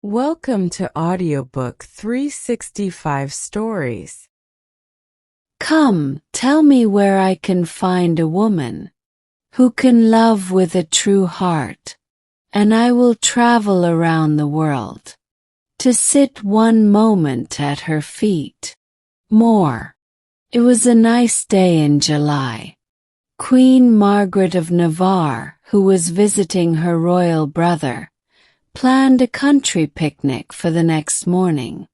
Welcome to Audiobook 365 Stories. Come, tell me where I can find a woman who can love with a true heart, and I will travel around the world to sit one moment at her feet. More. It was a nice day in July. Queen Margaret of Navarre, who was visiting her royal brother, planned a country picnic for the next morning.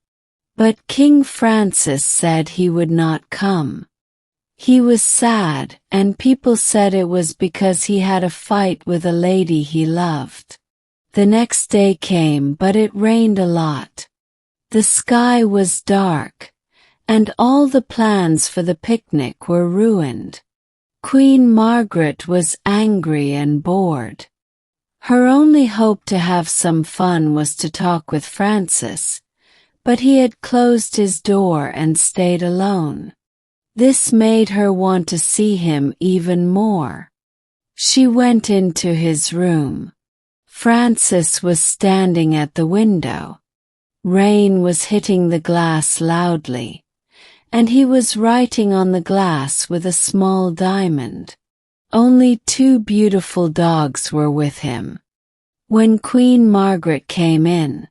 But King Francis said he would not come. He was sad, and people said it was because he had a fight with a lady he loved. The next day came, but it rained a lot. The sky was dark, and all the plans for the picnic were ruined. Queen Margaret was angry and bored. Her only hope to have some fun was to talk with Francis, but he had closed his door and stayed alone. This made her want to see him even more. She went into his room. Francis was standing at the window. Rain was hitting the glass loudly, and he was writing on the glass with a small diamond. Only two beautiful dogs were with him. When Queen Margaret came in,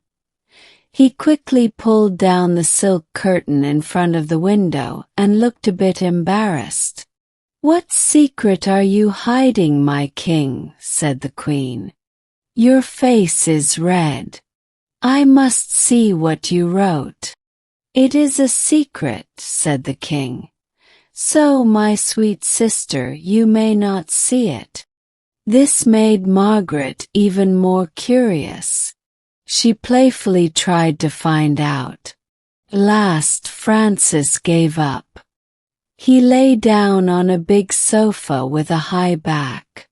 he quickly pulled down the silk curtain in front of the window and looked a bit embarrassed. "What secret are you hiding, my king?" said the queen. "Your face is red. I must see what you wrote." "It is a secret," said the king. "So, my sweet sister, you may not see it." This made Margaret even more curious. She playfully tried to find out. Last, Francis gave up. He lay down on a big sofa with a high back.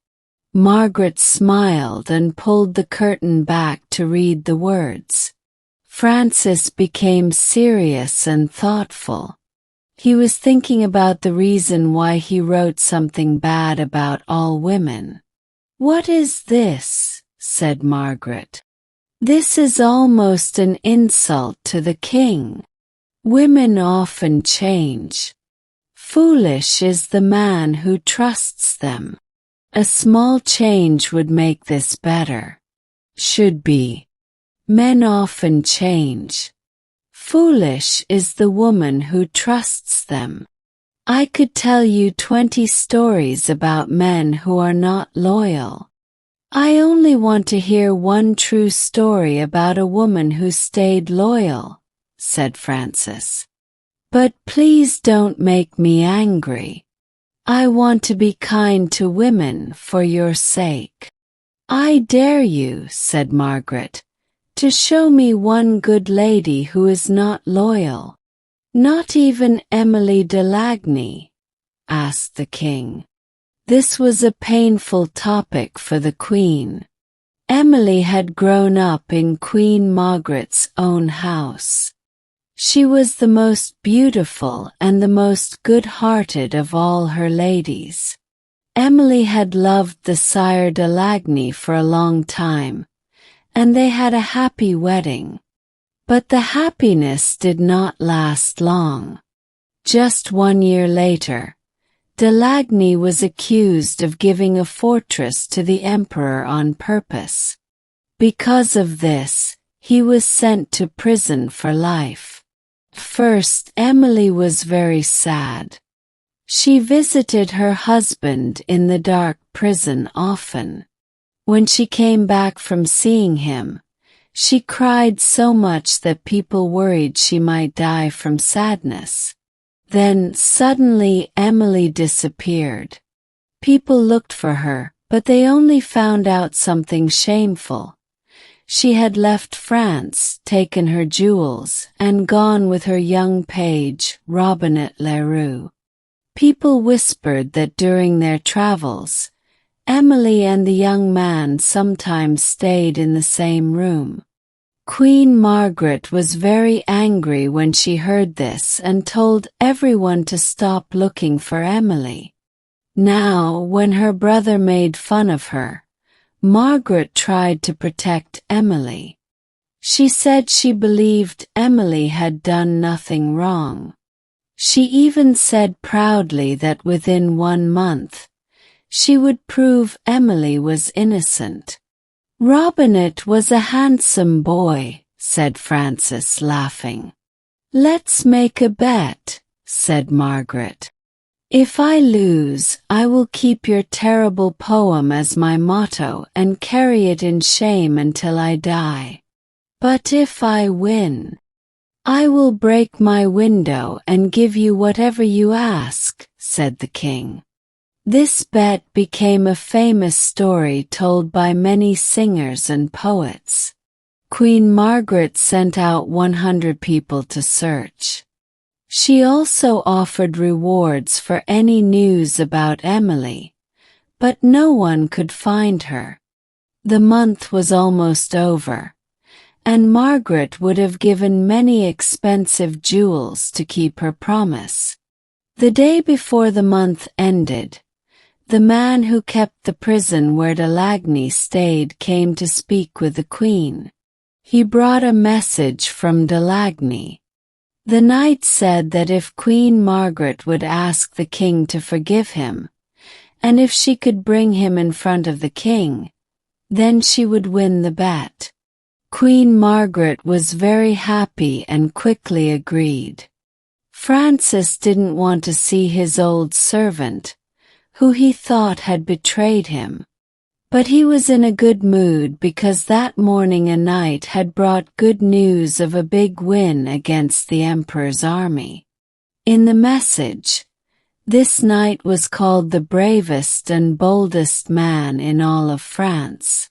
Margaret smiled and pulled the curtain back to read the words. Francis became serious and thoughtful. He was thinking about the reason why he wrote something bad about all women. "What is this?" said Margaret. "This is almost an insult to the king. Women often change. Foolish is the man who trusts them. A small change would make this better. Should be. Men often change. Foolish is the woman who trusts them. I could tell you 20 stories about men who are not loyal. I only want to hear one true story about a woman who stayed loyal," said Francis. "But please don't make me angry. I want to be kind to women for your sake." "I dare you," said Margaret, "to show me one good lady who is not loyal." "Not even Emilie de Lagny?" asked the king. This was a painful topic for the queen. Emilie had grown up in Queen Margaret's own house. She was the most beautiful and the most good-hearted of all her ladies. Emilie had loved the Sire de Lagny for a long time, and they had a happy wedding. But the happiness did not last long. Just 1 year later, de Lagny was accused of giving a fortress to the emperor on purpose. Because of this, he was sent to prison for life. First, Emilie was very sad. She visited her husband in the dark prison often. When she came back from seeing him, she cried so much that people worried she might die from sadness. Then, suddenly, Emilie disappeared. People looked for her, but they only found out something shameful. She had left France, taken her jewels, and gone with her young page, Robinet Leroux. People whispered that during their travels, Emilie and the young man sometimes stayed in the same room. Queen Margaret was very angry when she heard this and told everyone to stop looking for Emilie. Now, when her brother made fun of her, Margaret tried to protect Emilie. She said she believed Emilie had done nothing wrong. She even said proudly that within 1 month, she would prove Emilie was innocent. "Robinett was a handsome boy," said Francis, laughing. "Let's make a bet," said Margaret. "If I lose, I will keep your terrible poem as my motto and carry it in shame until I die. But if I win, I will break my window and give you whatever you ask," said the king. This bet became a famous story told by many singers and poets. Queen Margaret sent out 100 people to search. She also offered rewards for any news about Emilie, but no one could find her. The month was almost over, and Margaret would have given many expensive jewels to keep her promise. The day before the month ended, the man who kept the prison where Delagny stayed came to speak with the queen. He brought a message from Delagny. The knight said that if Queen Margaret would ask the king to forgive him, and if she could bring him in front of the king, then she would win the bet. Queen Margaret was very happy and quickly agreed. Francis didn't want to see his old servant, who he thought had betrayed him. But he was in a good mood because that morning a knight had brought good news of a big win against the emperor's army. In the message, this knight was called the bravest and boldest man in all of France.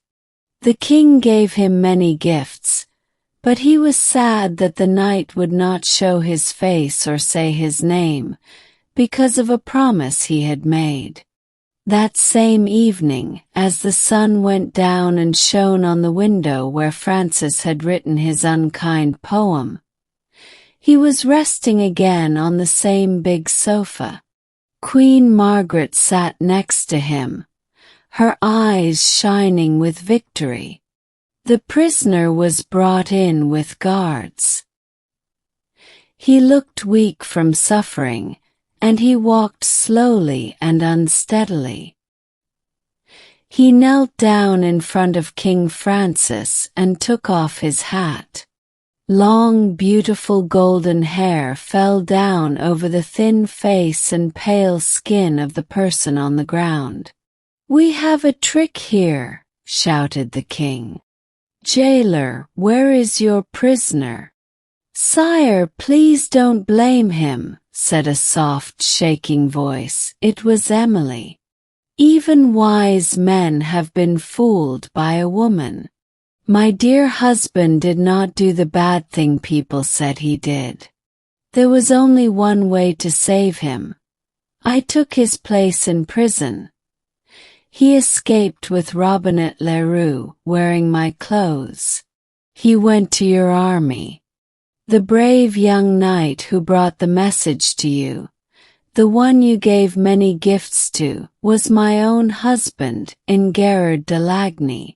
The king gave him many gifts, but he was sad that the knight would not show his face or say his name, because of a promise he had made. That same evening, as the sun went down and shone on the window where Francis had written his unkind poem, he was resting again on the same big sofa. Queen Margaret sat next to him, her eyes shining with victory. The prisoner was brought in with guards. He looked weak from suffering, and he walked slowly and unsteadily. He knelt down in front of King Francis and took off his hat. Long, beautiful golden hair fell down over the thin face and pale skin of the person on the ground. "We have a trick here," shouted the king. "Jailer, where is your prisoner?" "Sire, please don't blame him," said a soft, shaking voice. "It was Emilie. Even wise men have been fooled by a woman. My dear husband did not do the bad thing people said he did. There was only one way to save him. I took his place in prison. He escaped with Robinett Leroux, wearing my clothes. He went to your army. The brave young knight who brought the message to you, the one you gave many gifts to, was my own husband, Gerard Delagny.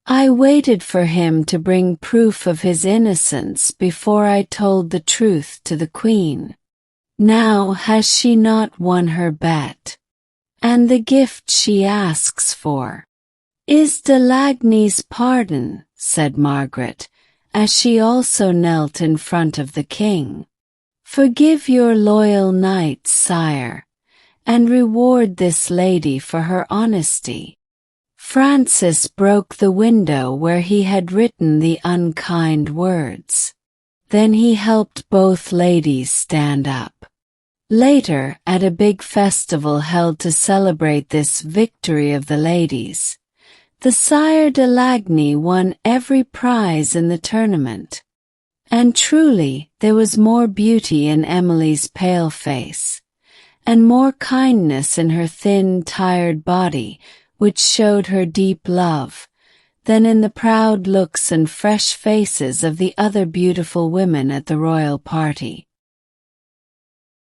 I waited for him to bring proof of his innocence before I told the truth to the queen. Now has she not won her bet? And the gift she asks for is Delagny's pardon," said Margaret, as she also knelt in front of the king. "Forgive your loyal knight, sire, and reward this lady for her honesty." Francis broke the window where he had written the unkind words. Then he helped both ladies stand up. Later, at a big festival held to celebrate this victory of the ladies, the Sire Delagny won every prize in the tournament. And truly, there was more beauty in Emilie's pale face, and more kindness in her thin, tired body, which showed her deep love, than in the proud looks and fresh faces of the other beautiful women at the royal party.